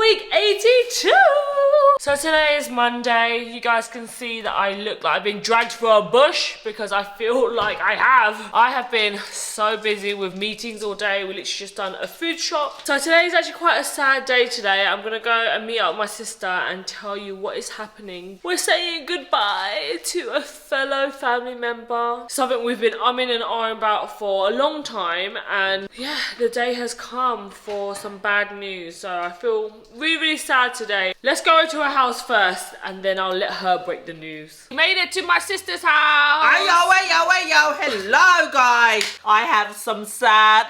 week 82. So today is Monday. You guys can see that I look like I've been dragged through a bush because I feel like I have been so busy with meetings all day. We literally just done a food shop. So today is actually quite a sad day today. I'm gonna go and meet up with my sister and tell you what is happening. We're saying goodbye to a fellow family member. Something we've been umming and ahhing about for a long time, and yeah, the day has come for some bad news. So I feel really sad today. Let's go to her house first and then I'll let her break the news. We made it to my sister's house. Hey yo, hello guys. I have some sad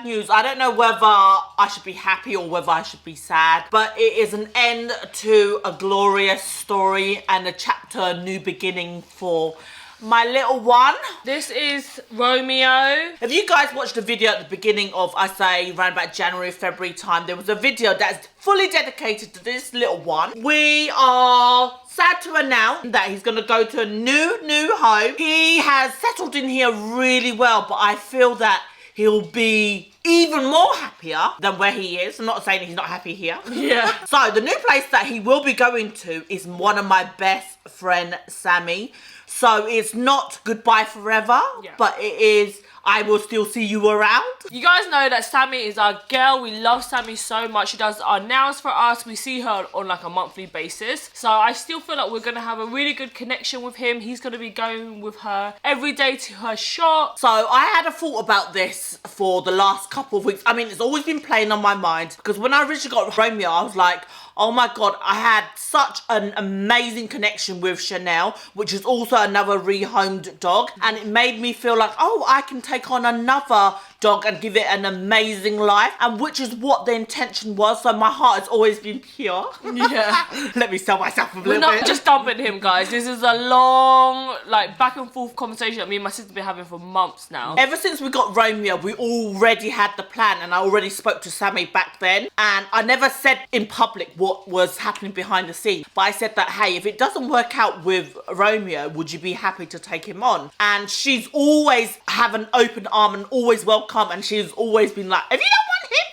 news. I don't know whether I should be happy or whether I should be sad, but it is an end to a glorious story and a chapter, a new beginning for my little one. This is Romeo. If you guys watched the video at the beginning of, I say, around about January, February time, there was a video that's fully dedicated to this little one. We are sad to announce that he's going to go to a new home. He has settled in here really well, but I feel that he'll be even more happier than where he is. I'm not saying he's not happy here. Yeah. So the new place that he will be going to is one of my best friend, Sammie. So it's not goodbye forever, but it is, I will still see you around. You guys know that Sammie is our girl. We love Sammie so much. She does our nails for us. We see her on like a monthly basis. So I still feel like we're going to have a really good connection with him. He's going to be going with her every day to her shop. So I had a thought about this for the last couple of weeks. I mean, it's always been playing on my mind because when I originally got Romeo, I was like, oh my God, I had such an amazing connection with Chanel, which is also another rehomed dog. And it made me feel like, oh, I can take on another dog and give it an amazing life. And which is what the intention was. So my heart has always been pure. Yeah. Let me sell myself a little We're not bit. just dumping him, guys. This is a long, like, back and forth conversation that me and my sister have been having for months now. Ever since we got Romeo, we already had the plan, and I already spoke to Sammie back then. And I never said in public what was happening behind the scenes, but I said that, hey, if it doesn't work out with Romeo, would you be happy to take him on? And she's always have an open arm and always welcome, and she's always been like, if you don't want him,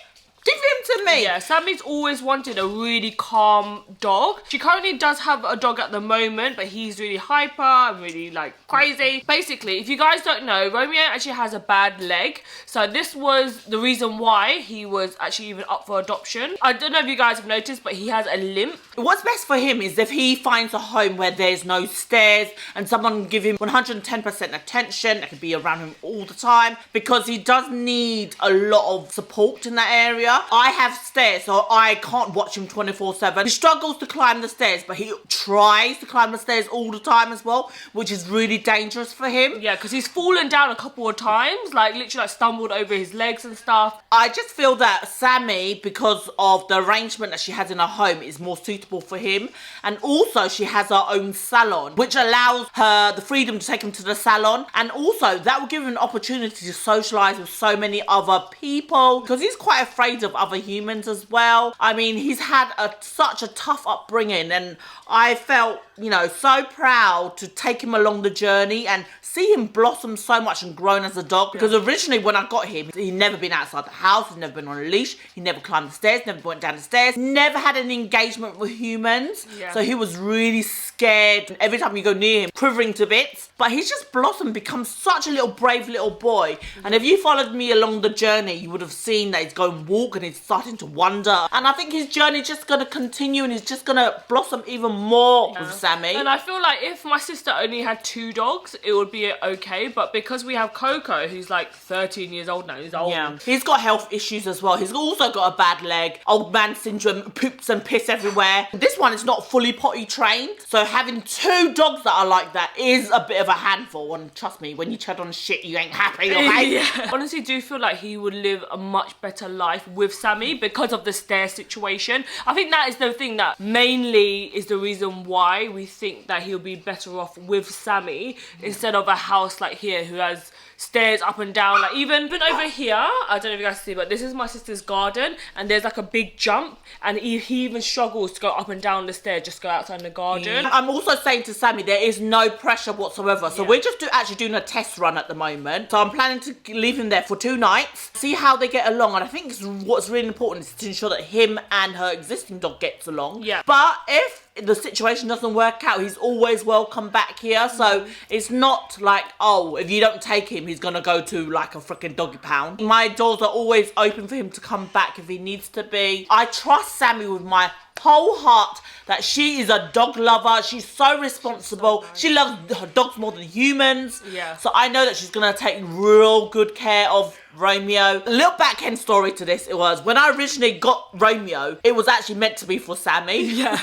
give him to me. Yeah, Sammie's always wanted a really calm dog. She currently does have a dog at the moment, but he's really hyper and really like crazy. Basically, if you guys don't know, Romeo actually has a bad leg. So this was the reason why he was actually even up for adoption. I don't know if you guys have noticed, but he has a limp. What's best for him is if he finds a home where there's no stairs and someone can give him 110% attention, that can be around him all the time, because he does need a lot of support in that area. I have stairs, so I can't watch him 24/7. He struggles to climb the stairs, but he tries to climb the stairs all the time as well, which is really dangerous for him. Yeah, because he's fallen down a couple of times, like literally like stumbled over his legs and stuff. I just feel that Sammie, because of the arrangement that she has in her home, is more suitable for him. And also she has her own salon, which allows her the freedom to take him to the salon. And also that will give him an opportunity to socialise with so many other people, because he's quite afraid of other humans as well. I mean, he's had such a tough upbringing, and I felt, you know, so proud to take him along the journey and see him blossom so much and grown as a dog. Because originally when I got him, he'd never been outside the house, he'd never been on a leash, he never climbed the stairs, never went down the stairs, never had any engagement with humans. So he was really scared. Every time you go near him, quivering to bits. But he's just blossomed, become such a little brave little boy. And if you followed me along the journey, you would have seen that he's going walk and he's starting to wander. And I think his journey is just going to continue, and he's just going to blossom even more with Sammie. And I feel like if my sister only had 2 dogs, it would be okay. But because we have Coco, who's like 13 years old now, he's old. Yeah. He's got health issues as well. He's also got a bad leg, old man syndrome, poops and piss everywhere. This one is not fully potty trained. So having 2 dogs that are like that is a bit of a handful. And trust me, when you tread on shit, you ain't happy, okay? Yeah. Honestly, do feel like he would live a much better life with Sammie because of the stair situation. I think that is the thing that mainly is the reason why we think that he'll be better off with Sammie instead of a house like here who has stairs up and down. Like even over here, I don't know if you guys see, but this is my sister's garden, and there's like a big jump, and he even struggles to go up and down the stairs, just go outside in the garden. I'm also saying to Sammie, there is no pressure whatsoever. So we're just actually doing a test run at the moment. So I'm planning to leave him there for 2 nights, see how they get along. And I think what's really important is to ensure that him and her existing dog gets along. Yeah. But if the situation doesn't work out, he's always welcome back here. So it's not like, oh, if you don't take him, he's gonna go to like a freaking doggy pound. My doors are always open for him to come back if he needs to be. I trust Sammie with my whole heart that she is a dog lover. She's so responsible. So nice. She loves her dogs more than humans. Yeah. So I know that she's gonna take real good care of Romeo. A little back-end story to this, it was when I originally got Romeo, it was actually meant to be for Sammie. Yeah.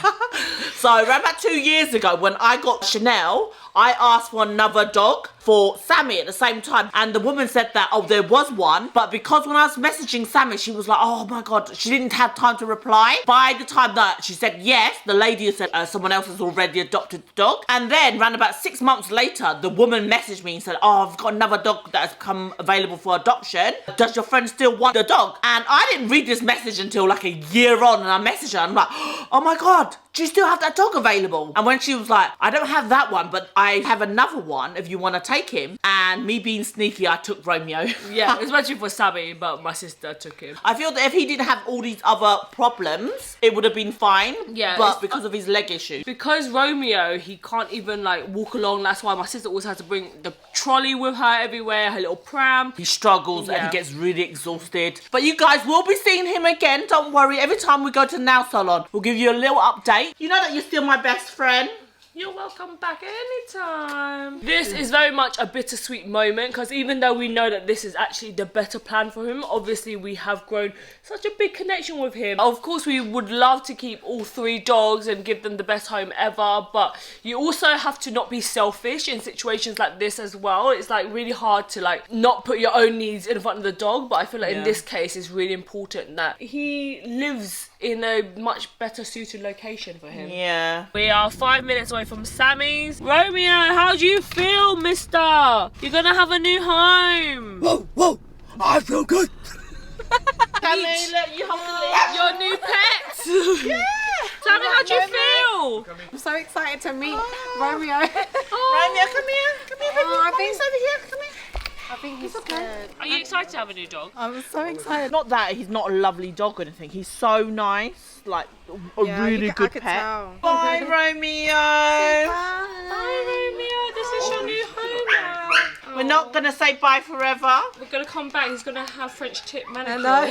So around about 2 years ago when I got Chanel, I asked for another dog for Sammie at the same time, and the woman said that, oh, there was one, but because when I was messaging Sammie, she was like, oh my god, she didn't have time to reply. By the time that she said yes, the lady said someone else has already adopted the dog. And then around about 6 months later, the woman messaged me and said, oh, I've got another dog that has come available for adoption. Does your friend still want the dog? And I didn't read this message until like a year on, and I messaged her, I'm like, oh my god, do you still have that dog available? And when she was like, I don't have that one, but I have another one if you want to take him. And me being sneaky, I took Romeo. Yeah, especially for Sammie, but my sister took him. I feel that if he didn't have all these other problems, it would have been fine. Yeah. But because of his leg issue. Because Romeo, he can't even like walk along. That's why my sister always has to bring the trolley with her everywhere, her little pram. He struggles and he gets really exhausted. But you guys will be seeing him again. Don't worry. Every time we go to the nail salon, we'll give you a little update. You know that you're still my best friend. You're welcome back anytime. This is very much a bittersweet moment, because even though we know that this is actually the better plan for him, obviously we have grown such a big connection with him. Of course, we would love to keep all 3 dogs and give them the best home ever, but you also have to not be selfish in situations like this as well. It's like really hard to like not put your own needs in front of the dog, but I feel like in this case it's really important that he lives in a much better suited location for him. Yeah. We are 5 minutes away from Sammie's. Romeo, how do you feel, mister? You're gonna have a new home. Whoa, whoa, I feel good. Sammie, look, you have to leave. Your new pet. Yeah. Sammie, how do you feel? I'm so excited to meet Romeo. Romeo, come here. Come here, baby. I think- He's over here. Come here. I think he's scared. Are you excited to have a new dog? I'm so excited. Not that he's not a lovely dog or anything. He's so nice. Like, a really good I could pet. tell. Bye, Romeo. Hi, Romeo. This is your new home now. We're not going to say bye forever. We're gonna come back. He's gonna have French tip manicure. No.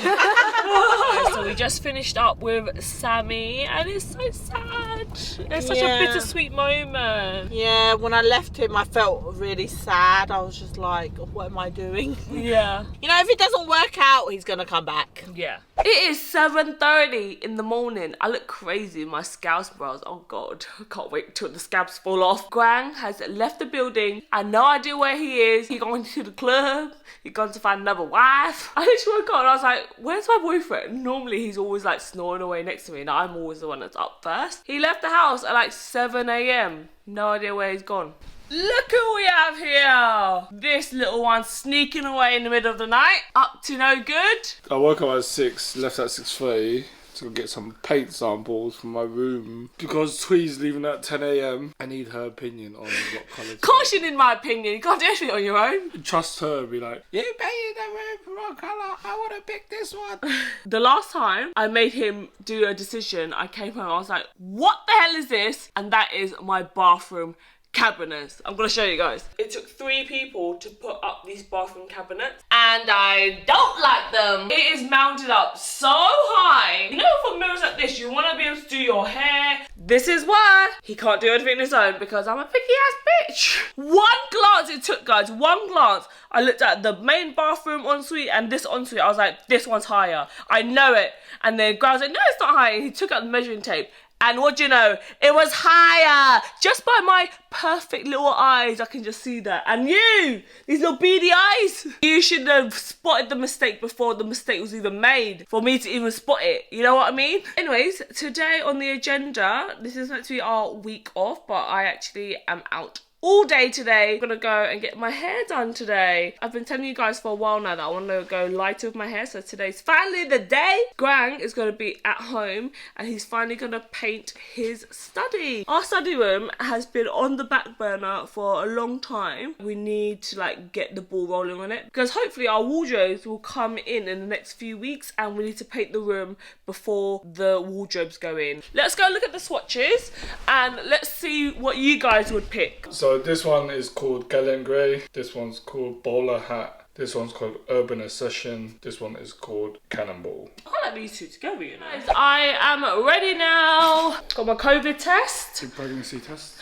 So we just finished up with Sammie, and it's so sad. It's such a bittersweet moment. Yeah, when I left him, I felt really sad. I was just like, what am I doing? Yeah. You know, if it doesn't work out, he's going to come back. Yeah. It is 7:30 in the morning. I look crazy in my scalps brows. Oh god, I can't wait till the scabs fall off. Quang has left the building. I have no idea where he is. He going to the club. He gone to find another wife. I literally woke up and I was like, where's my boyfriend? Normally he's always like snoring away next to me, and I'm always the one that's up first. He left the house at like 7 a.m. No idea where he's gone. Look who we have here! This little one sneaking away in the middle of the night, up to no good. I woke up at 6, left at 6:30 to go get some paint samples from my room. Because Twee's leaving at 10 a.m. I need her opinion on what colour. Caution in my opinion, you can't do anything on your own. Trust her, be like, you painted the room for wrong colour, I want to pick this one. The last time I made him do a decision, I came home, I was like, what the hell is this? And that is my bathroom cabinets. I'm gonna show you guys. It took 3 people to put up these bathroom cabinets, and I don't like them. It is mounted up so high. You know, for mirrors like this, you want to be able to do your hair. This is why he can't do anything on his own, because I'm a picky ass bitch. One glance it took, guys. One glance. I looked at the main bathroom ensuite and this ensuite. I was like, this one's higher. I know it. And then guy was like, no, it's not high. And he took out the measuring tape. And what do you know? It was higher. Just by my perfect little eyes, I can just see that. And you, these little beady eyes, you should have spotted the mistake before the mistake was even made for me to even spot it. You know what I mean? Anyways, today on the agenda, this is meant to be our week off, but I actually am out all day today. I'm gonna go and get my hair done today. I've been telling you guys for a while now that I want to go lighter with my hair, so today's finally the day. Quang is gonna be at home and he's finally gonna paint his study. Our study room has been on the back burner for a long time. We need to like get the ball rolling on it because hopefully our wardrobes will come in the next few weeks and we need to paint the room before the wardrobes go in. Let's go look at the swatches and let's see what you guys would pick. So this one is called Gallant Grey. This one's called Bowler Hat. This one's called Urban Accession. This one is called Cannonball. I like these two together, you know. I am ready now. Got my COVID test. Your pregnancy test.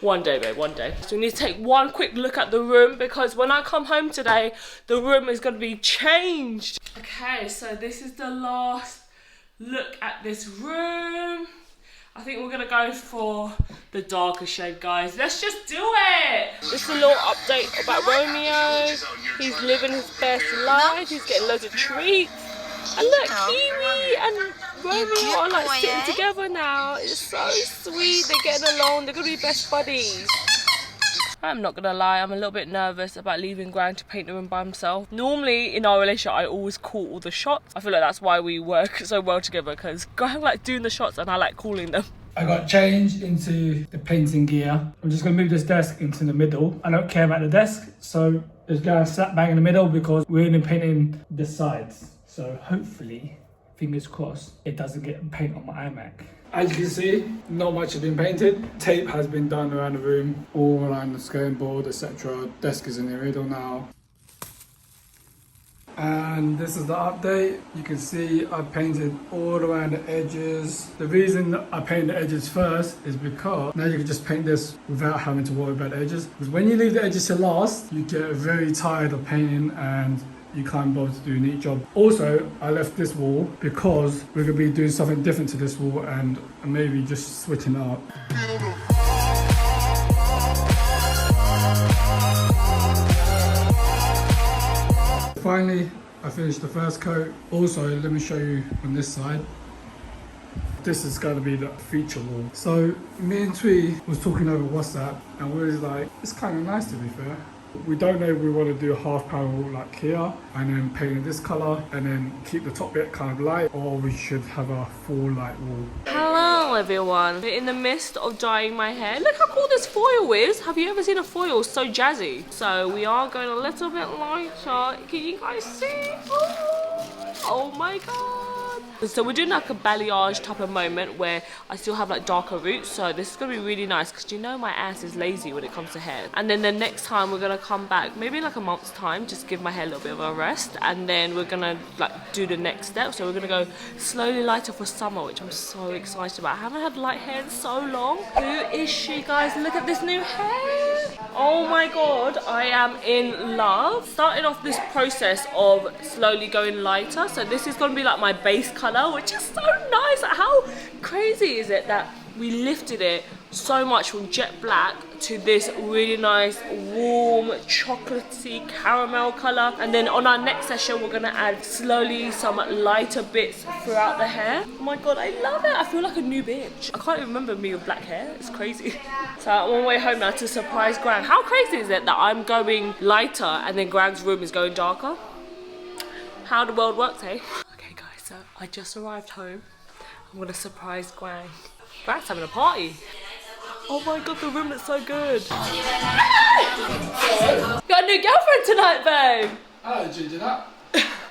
One day, babe, one day. So we need to take one quick look at the room because when I come home today, the room is going to be changed. Okay, so this is the last look at this room. I think we're gonna go for the darker shade, guys. Let's just do it. Just a little update about Romeo. He's living his best life. He's getting loads of treats. And look, Kiwi and Romeo are like sitting together now. It's so sweet. They're getting along. They're gonna be best buddies. I'm not gonna lie, I'm a little bit nervous about leaving Quang to paint the room by himself. Normally in our relationship I always call all the shots. I feel like that's why we work so well together, because Quang like doing the shots and I like calling them. I got changed into the painting gear. I'm just gonna move this desk into the middle. I don't care about the desk, so it's gonna slap bang in the middle because we're gonna be painting the sides. So hopefully, fingers crossed, it doesn't get paint on my iMac. As you can see, not much has been painted. Tape has been done around the room, all around the skirting board, etc. Desk is in the middle now. And this is the update. You can see I painted all around the edges. The reason that I painted the edges first is because now you can just paint this without having to worry about the edges. Because when you leave the edges to last, you get very tired of painting and you can't bother to do a neat job. Also, I left this wall because we're gonna be doing something different to this wall and maybe just switching up. Finally, I finished the first coat. Also, let me show you on this side. This is going to be the feature wall. So me and Twee was talking over WhatsApp and we was like, it's kind of nice to be fair. We don't know if we want to do a half panel like here and then paint it this colour and then keep the top bit kind of light, or we should have a full light wall. Hello everyone. We're in the midst of dyeing my hair. Look how cool this foil is. Have you ever seen a foil so jazzy? So we are going a little bit lighter. Can you guys see? Oh my god. So we're doing like a balayage type of moment where I still have like darker roots. So this is going to be really nice because you know my ass is lazy when it comes to hair. And then the next time we're going to come back, maybe in like a month's time, just give my hair a little bit of a rest. And then we're going to like do the next step. So we're going to go slowly lighter for summer, which I'm so excited about. I haven't had light hair in so long. Who is she, guys? Look at this new hair. Oh my god, I am in love. Starting off this process of slowly going lighter. So this is going to be like my base colour, which is so nice. How crazy is it that we lifted it so much from jet black to this really nice warm chocolatey caramel colour, and then on our next session we're gonna add slowly some lighter bits throughout the hair. Oh my god, I love it. I feel like a new bitch. I can't even remember me with black hair. It's crazy. So I'm on my way home now to surprise Quang. How crazy is it that I'm going lighter and then Quang's room is going darker? How the world works, eh? Okay guys, so I just arrived home. I'm gonna surprise Quang. Quang's having a party. Oh my god, the room looks so good. Got a new girlfriend tonight, babe. Oh, did you do that?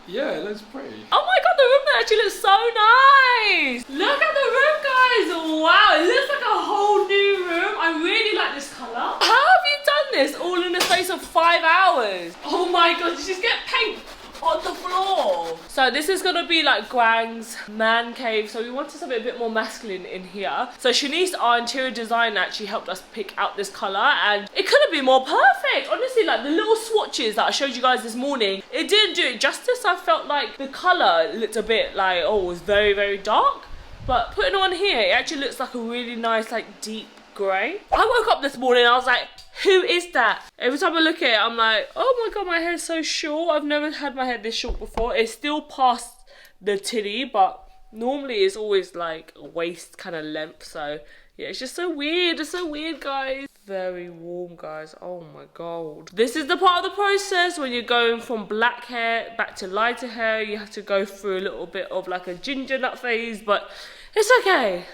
Yeah, it looks pretty. Oh my god, the room actually looks so nice. Look at the room, guys. Wow, it looks like a whole new room. I really like this colour. How have you done this all in the space of 5 hours? Oh my god, did you just get paint on the floor? So this is gonna be like Quang's man cave, so we wanted something a bit more masculine in here. So Shanice, our interior designer, actually helped us pick out this colour, and it couldn't be more perfect. Honestly, like the little swatches that I showed you guys this morning, it didn't do it justice. I felt like the colour looked a bit like, oh, it was very, very dark, but putting on here, it actually looks like a really nice, like deep grey. I woke up this morning, I was like, who is that? Every time I look at it, I'm like, oh my god, my hair's so short. I've never had my hair this short before. It's still past the titty, but normally it's always like waist kind of length. So yeah, it's just so weird. It's so weird, guys. very warm, guys. Oh my god. This is the part of the process when you're going from black hair back to lighter hair. You have to go through a little bit of like a ginger nut phase, but it's okay.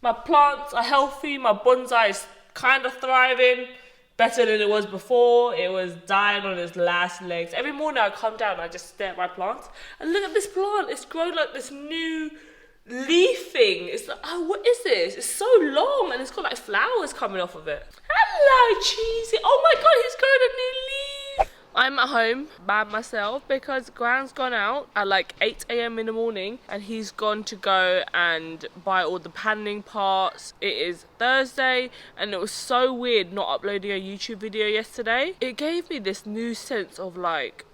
My plants are healthy. My bonsai is kind of thriving. Better than it was before. It was dying on its last legs. Every morning I come down and I just stare at my plants. And look at this plant. It's grown like this new leaf thing. It's like, oh, what is this? It's so long and it's got like flowers coming off of it. Hello, Cheesy. Oh my god, he's grown a new leaf. I'm at home by myself because Quang's gone out at like 8 AM in the morning and he's gone to go and buy all the paneling parts. It is Thursday and it was so weird not uploading a YouTube video yesterday. It gave me this new sense of like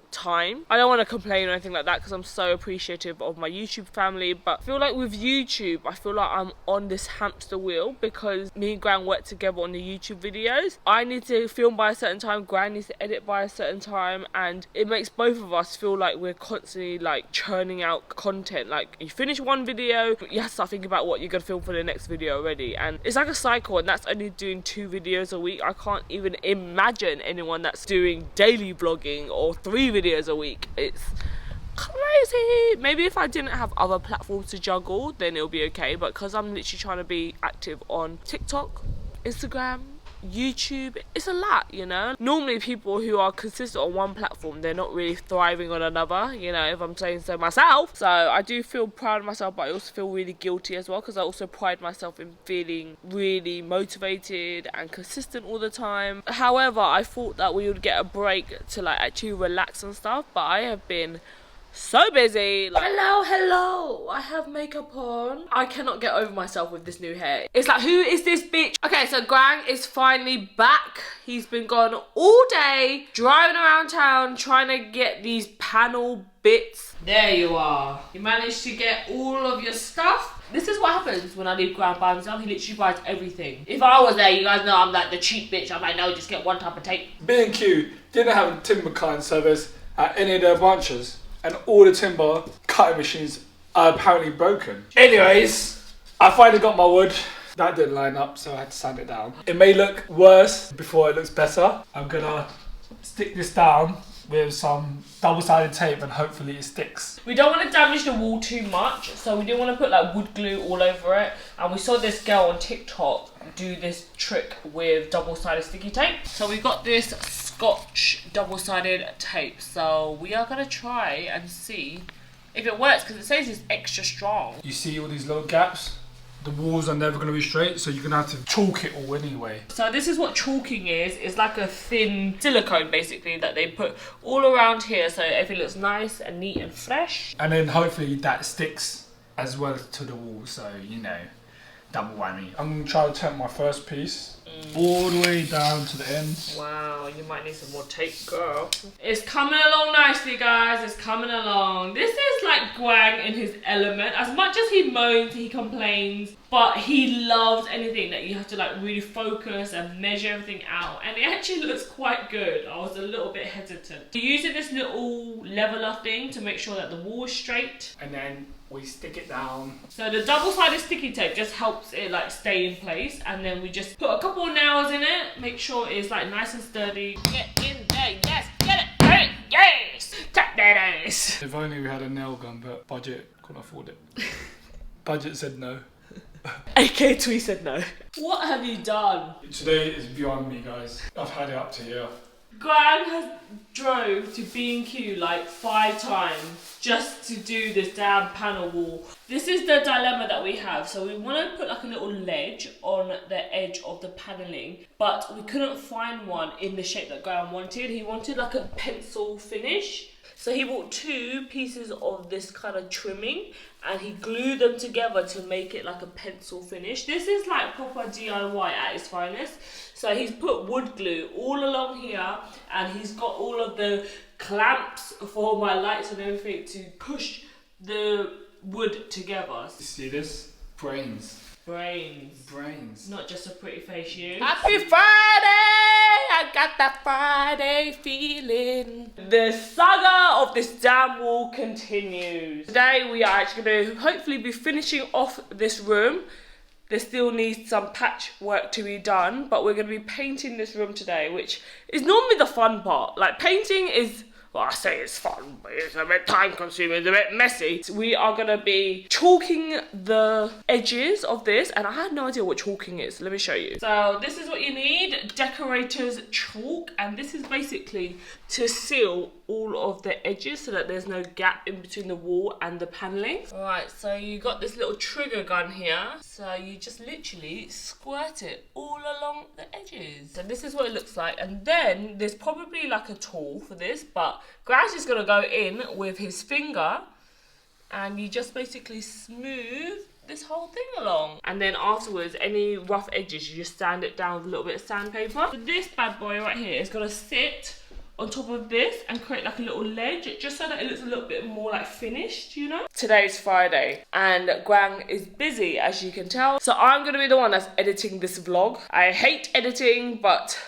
time. I don't want to complain or anything like that because I'm so appreciative of my YouTube family, but I feel like with YouTube I feel like I'm on this hamster wheel because me and Quang work together on the YouTube videos. I need to film by a certain time, Quang needs to edit by a certain time, and it makes both of us feel like we're constantly like churning out content. Like you finish one video, you have to start thinking about what you're gonna film for the next video already, and it's like a cycle, and that's only doing 2 videos a week. I can't even imagine anyone that's doing daily vlogging or 3 videos a week. It's crazy. Maybe if I didn't have other platforms to juggle, then it'll be okay, but because I'm literally trying to be active on TikTok, Instagram, YouTube, it's a lot, you know. Normally people who are consistent on one platform, they're not really thriving on another, you know, if I'm saying so myself. So I do feel proud of myself, but I also feel really guilty as well because I also pride myself in feeling really motivated and consistent all the time. However, I thought that we would get a break to like actually relax and stuff, but I have been so busy. Like, hello, I have makeup on. I cannot get over myself with this new hair. It's like, who is this bitch? Okay, so Quang is finally back. He's been gone all day, driving around town, trying to get these panel bits. There you are. You managed to get all of your stuff. This is what happens when I leave Quang by himself. He literally buys everything. If I was there, you guys know I'm like the cheap bitch. I'm like, no, just get one type of tape. B&Q didn't have a timber cutting service at any of their branches, and all the timber cutting machines are apparently broken. Anyways, I finally got my wood. That didn't line up, so I had to sand it down. It may look worse before it looks better. I'm gonna stick this down with some double-sided tape and hopefully it sticks. We don't want to damage the wall too much, so we didn't want to put like wood glue all over it. And we saw this girl on TikTok do this trick with double-sided sticky tape. So we got this Scotch double-sided tape. So we are gonna try and see if it works because it says it's extra strong. You see all these little gaps? The walls are never going to be straight, so you're going to have to chalk it all anyway. So this is what chalking is. It's like a thin silicone basically that they put all around here so everything looks nice and neat and fresh. And then hopefully that sticks as well to the wall, so you know, double whammy. I'm going to try to turn my first piece all the way down to the end. Wow, you might need some more tape, girl. It's coming along nicely, guys. It's coming along. This is like Quang in his element. As much as he moans, he complains, but he loves anything that you have to like really focus and measure everything out. And it actually looks quite good. I was a little bit hesitant. You're using this little leveler thing to make sure that the wall is straight. And then we stick it down. So the double-sided sticky tape just helps it like stay in place, and then we just put a couple of nails in it, make sure it's like nice and sturdy. Get in there, yes, get it, hey, yes, tap that ass. If only we had a nail gun, but budget couldn't afford it. Budget said no. AK Twee said no. What have you done? Today is beyond me, guys. I've had it up to here. Quang has drove to B&Q like 5 times just to do this damn panel wall. This is the dilemma that we have. So we want to put like a little ledge on the edge of the paneling, but we couldn't find one in the shape that Quang wanted. He wanted like a pencil finish. So he bought 2 pieces of this kind of trimming and he glued them together to make it like a pencil finish. This is like proper DIY at its finest. So he's put wood glue all along here and he's got all of the clamps for my lights and everything to push the wood together. You see this? Brains. Brains. Not just a pretty face, you. Happy Friday! I got that Friday feeling. The saga of this damn wall continues. Today we are actually going to hopefully be finishing off this room. There still needs some patchwork to be done, but we're going to be painting this room today, which is normally the fun part. Like, painting is... Well, I say it's fun, but it's a bit time consuming, it's a bit messy. So we are gonna be chalking the edges of this, and I had no idea what chalking is. Let me show you. So this is what you need, decorator's chalk, and this is basically to seal all of the edges so that there's no gap in between the wall and the paneling. Alright, so you got this little trigger gun here. So you just literally squirt it all along the edges. So this is what it looks like, and then there's probably like a tool for this, but Grant's is gonna go in with his finger and you just basically smooth this whole thing along. And then afterwards, any rough edges, you just sand it down with a little bit of sandpaper. So this bad boy right here is gonna sit on top of this and create like a little ledge just so that it looks a little bit more like finished, you know? Today's Friday and Quang is busy, as you can tell. So I'm gonna be the one that's editing this vlog. I hate editing, but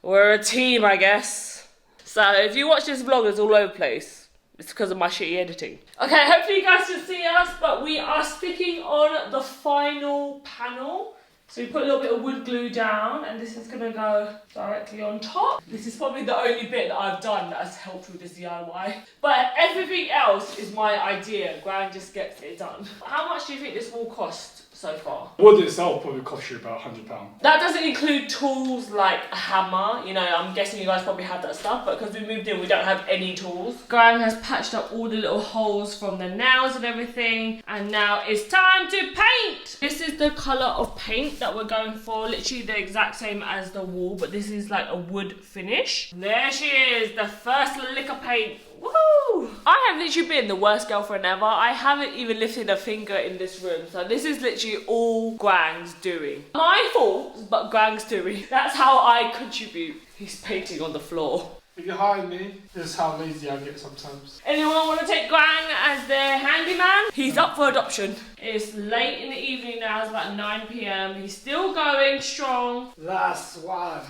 we're a team, I guess. So if you watch this vlog, it's all over the place. It's because of my shitty editing. Okay, hopefully you guys can see us, but we are sticking on the final panel. So we put a little bit of wood glue down, and this is gonna go directly on top. This is probably the only bit that I've done that has helped with this DIY. But everything else is my idea. Quang just gets it done. How much do you think this will cost so far? Wood itself probably costs you about £100. That doesn't include tools like a hammer. You know, I'm guessing you guys probably have that stuff, but because we moved in, we don't have any tools. Quang has patched up all the little holes from the nails and everything, and now it's time to paint. This is the colour of paint that we're going for, literally the exact same as the wall, but this is like a wood finish. There she is, the first lick of paint. Woo! I have literally been the worst girlfriend ever. I haven't even lifted a finger in this room. So this is literally all Quang's doing. My fault, but Quang's doing. That's how I contribute. He's painting on the floor. If you hire me, this is how lazy I get sometimes. Anyone want to take Quang as their handyman? He's up for adoption. It's late in the evening now, it's about 9 PM. He's still going strong. Last one.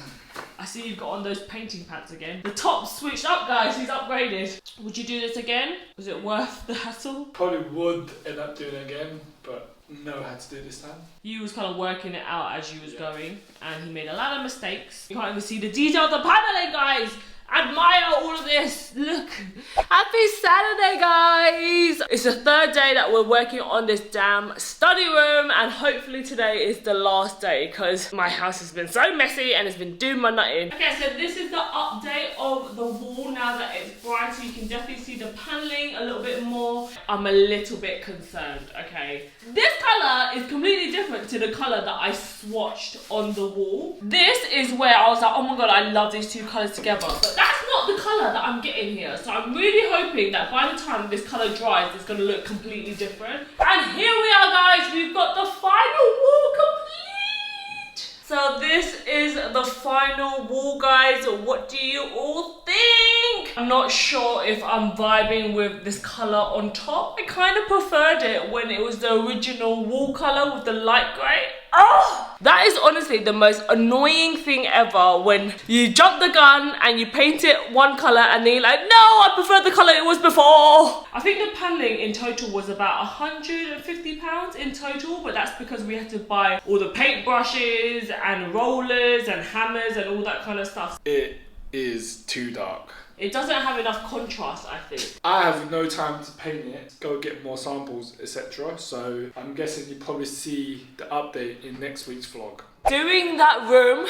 I see you've got on those painting pants again. The top's switched up, guys. He's upgraded. Would you do this again? Was it worth the hassle? Probably would end up doing it again, but know how to do it this time. You was kind of working it out as you was going, and he made a lot of mistakes. You can't even see the detail of the paneling, guys. Admire all of this. Look. Happy Saturday, guys. It's the third day that we're working on this damn study room, and hopefully today is the last day because my house has been so messy and it's been doing my nut in. Okay, so this is the update of the wall now that it's brighter. You can definitely see the paneling a little bit more. I'm a little bit concerned, okay? This color is completely different to the color that I swatched on the wall. This is where I was like, oh my god, I love these two colors together. But that's not the colour that I'm getting here. So I'm really hoping that by the time this colour dries, it's going to look completely different. And here we are, guys. We've got the final wall complete. So this is the final wall, guys. What do you all think? I'm not sure if I'm vibing with this colour on top. I kind of preferred it when it was the original wall colour with the light grey. Oh, that is honestly the most annoying thing ever, when you jump the gun and you paint it one colour and then you're like, no, I prefer the colour it was before. I think the paneling in total was about £150 in total, but that's because we had to buy all the paint brushes and rollers and hammers and all that kind of stuff. It is too dark. It doesn't have enough contrast, I think. I have no time to paint it, go get more samples, etc. So I'm guessing you probably see the update in next week's vlog. Doing that room,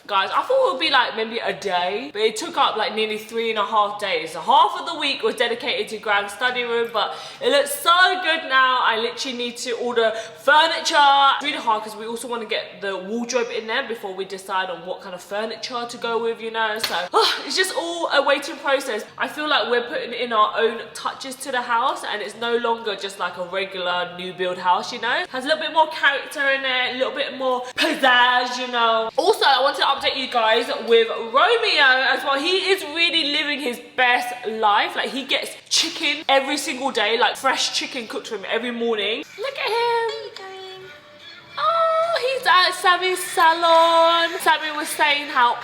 guys, I thought it would be like maybe a day, but it took up like nearly 3.5 days. So half of the week was dedicated to Quang's study room, but it looks so good now. I literally need to order furniture. It's really hard because we also want to get the wardrobe in there before we decide on what kind of furniture to go with, you know. So it's just all a waiting process. I feel like we're putting in our own touches to the house, and it's no longer just like a regular new build house, you know. It has a little bit more character in it, a little bit more pizzazz, you know. Also, I want to update you guys with Romeo as well. He is really living his best life. Like, he gets chicken every single day, like fresh chicken cooked for him every morning. Look at him. Oh, he's was at Sammie's salon. Sammie was saying how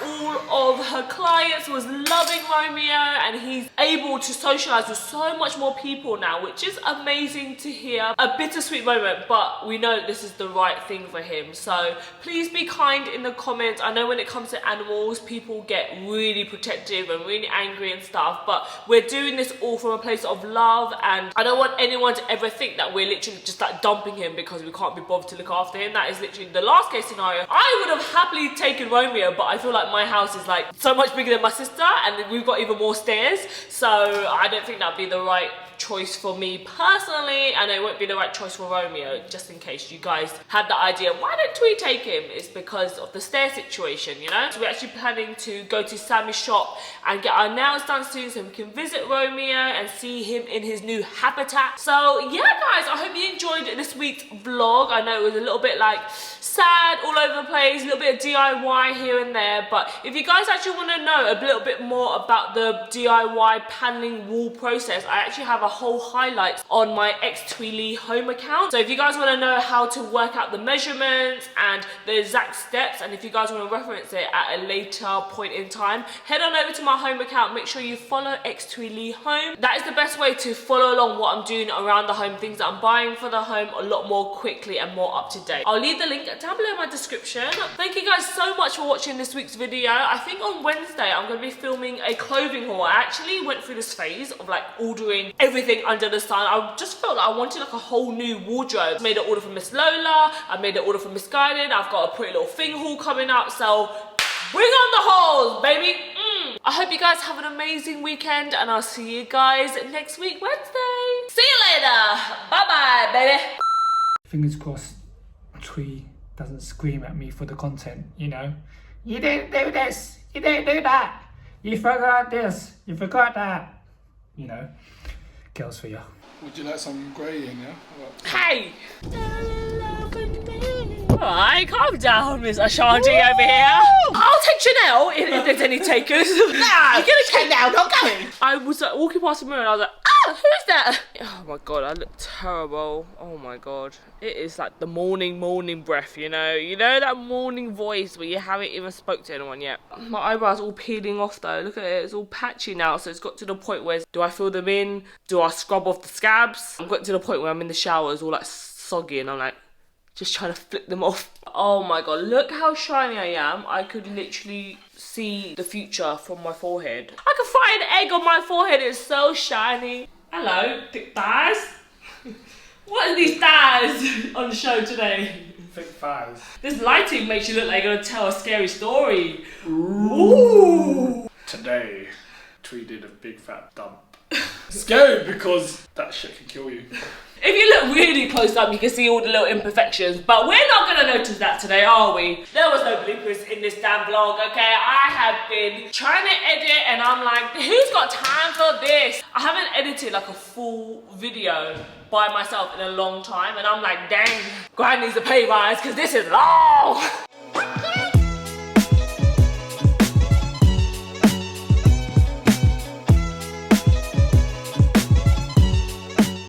all of her clients was loving Romeo and he's able to socialize with so much more people now, which is amazing to hear. A bittersweet moment, but we know this is the right thing for him. So please be kind in the comments. I know when it comes to animals, people get really protective and really angry and stuff, but we're doing this all from a place of love, and I don't want anyone to ever think that we're literally just like dumping him because we can't be bothered to look after him. That is literally the last case scenario. I would have happily taken Romeo, but I feel like my house is like so much bigger than my sister and we've got even more stairs, so I don't think that'd be the right choice for me personally, and it won't be the right choice for Romeo. Just in case you guys had the idea, why don't we take him? It's because of the stair situation, you know. So we're actually planning to go to Sammie's shop and get our nails done soon so we can visit Romeo and see him in his new habitat. So yeah guys, I hope you enjoyed this week's vlog. I know it was a little bit like sad all over the place, a little bit of DIY here and there, but if you guys actually want to know a little bit more about the DIY paneling wall process, I actually have a whole highlights on my xThuyLe home account. So if you guys want to know how to work out the measurements and the exact steps, and if you guys want to reference it at a later point in time, head on over to my home account. Make sure you follow xThuyLe home. That is the best way to follow along what I'm doing around the home, things that I'm buying for the home a lot more quickly and more up to date. I'll leave the link down below in my description. Thank you guys so much for watching this week's video. I think on Wednesday I'm going to be filming a clothing haul. I actually went through this phase of like ordering everything under the sun. I just felt like I wanted like a whole new wardrobe. I made an order for Miss Lola, I made an order for Misguided, I've got a pretty little thing haul coming up, so bring on the hauls, baby. I hope you guys have an amazing weekend and I'll see you guys next week, Wednesday. See you later. Bye bye, baby. Fingers crossed Twee doesn't scream at me for the content, you know. You didn't do this, you didn't do that, you forgot this, you forgot that, you know. Girls for you. Would you like some grey in, yeah? Hey! Alright, calm down, Miss Ashanti over here. I'll take Chanel if there's any takers. Nah, you're gonna Chanel, not going. I was like, walking past the mirror and I was like, ah, who's that? Oh my god, I look terrible. Oh my god. It is like the morning breath, you know? You know that morning voice where you haven't even spoke to anyone yet? My eyebrows all peeling off though. Look at it, it's all patchy now. So it's got to the point where, do I fill them in? Do I scrub off the scabs? I've got to the point where I'm in the showers all like soggy and I'm like, just trying to flip them off. Oh my god, look how shiny I am. I could literally see the future from my forehead. I could fry an egg on my forehead, it's so shiny. Hello, thick thighs. What are these thighs on the show today? Thick thighs. This lighting makes you look like you're gonna tell a scary story. Ooh. Today, Twee did a big fat dump. Scary because that shit can kill you. If you look really close up, you can see all the little imperfections, but we're not gonna notice that today, are we? There was no bloopers in this damn vlog, okay? I have been trying to edit and I'm like, who's got time for this? I haven't edited like a full video by myself in a long time and I'm like, dang, grind needs a pay rise because this is long.